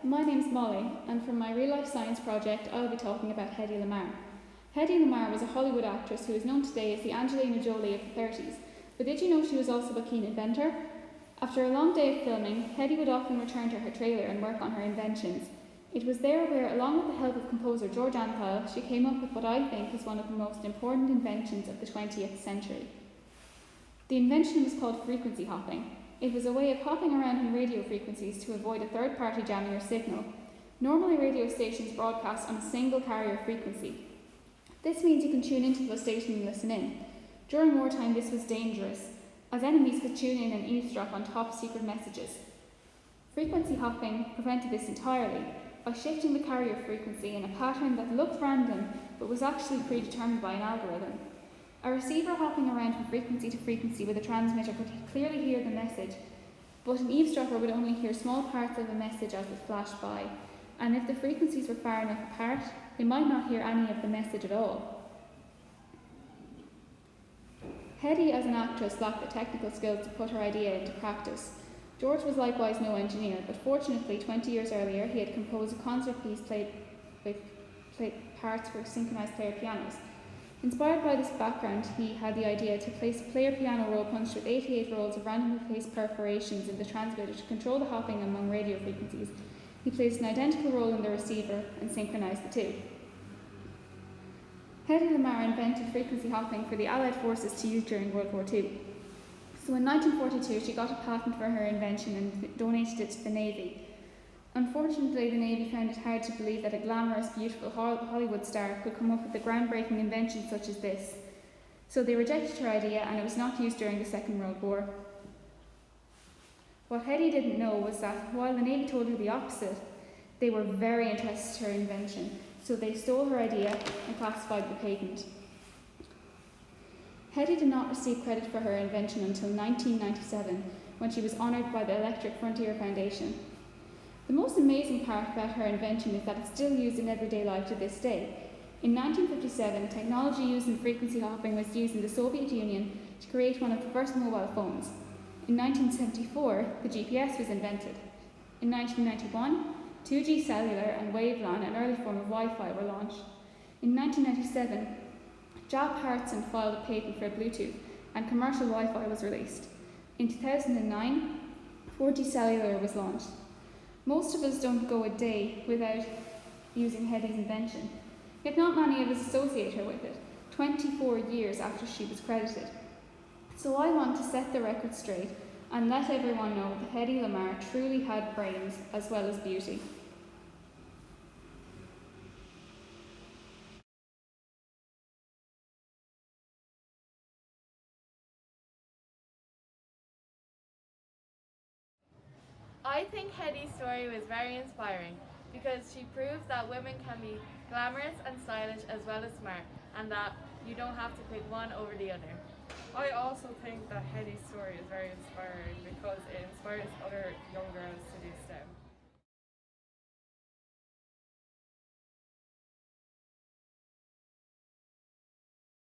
my name's Molly, and for my real life science project, I'll be talking about Hedy Lamarr. Hedy Lamarr was a Hollywood actress who is known today as the Angelina Jolie of the 30s, but did you know she was also a keen inventor? After a long day of filming, Hedy would often return to her trailer and work on her inventions. It was there where, along with the help of composer George Antheil, she came up with what I think is one of the most important inventions of the 20th century. The invention was called frequency hopping. It was a way of hopping around on radio frequencies to avoid a third party jamming your signal. Normally, radio stations broadcast on a single carrier frequency. This means you can tune into the station and listen in. During wartime, this was dangerous, as enemies could tune in and eavesdrop on top secret messages. Frequency hopping prevented this entirely by shifting the carrier frequency in a pattern that looked random but was actually predetermined by an algorithm. A receiver hopping around from frequency to frequency with a transmitter could clearly hear the message, but an eavesdropper would only hear small parts of a message as it flashed by, and if the frequencies were far enough apart, they might not hear any of the message at all. Hedy, as an actress, lacked the technical skills to put her idea into practice. George was likewise no engineer, but fortunately 20 years earlier he had composed a concert piece played with parts for synchronized player pianos. Inspired by this background, he had the idea to place a player piano roll punched with 88 rolls of randomly placed perforations in the transmitter to control the hopping among radio frequencies. He placed an identical roll in the receiver and synchronized the two. Hedy Lamarr invented frequency hopping for the Allied forces to use during World War II. So in 1942, she got a patent for her invention and donated it to the Navy. Unfortunately, the Navy found it hard to believe that a glamorous, beautiful Hollywood star could come up with a groundbreaking invention such as this. So they rejected her idea, and it was not used during the Second World War. What Hedy didn't know was that while the Navy told her the opposite, they were very interested in her invention, so they stole her idea and classified the patent. Hedy did not receive credit for her invention until 1997, when she was honoured by the Electric Frontier Foundation. The most amazing part about her invention is that it's still used in everyday life to this day. In 1957, technology used in frequency hopping was used in the Soviet Union to create one of the first mobile phones. In 1974, the GPS was invented. In 1991, 2G cellular and WaveLAN, an early form of Wi-Fi, were launched. In 1997, Jaap Hartson filed a patent for Bluetooth, and commercial Wi-Fi was released. In 2009, 4G cellular was launched. Most of us don't go a day without using Hedy's invention, yet not many of us associate her with it, 24 years after she was credited. So I want to set the record straight and let everyone know that Hedy Lamarr truly had brains as well as beauty. I think Hedy's story was very inspiring because she proved that women can be glamorous and stylish as well as smart, and that you don't have to pick one over the other. I also think that Hedy's story is very inspiring because it inspires other young girls to do STEM.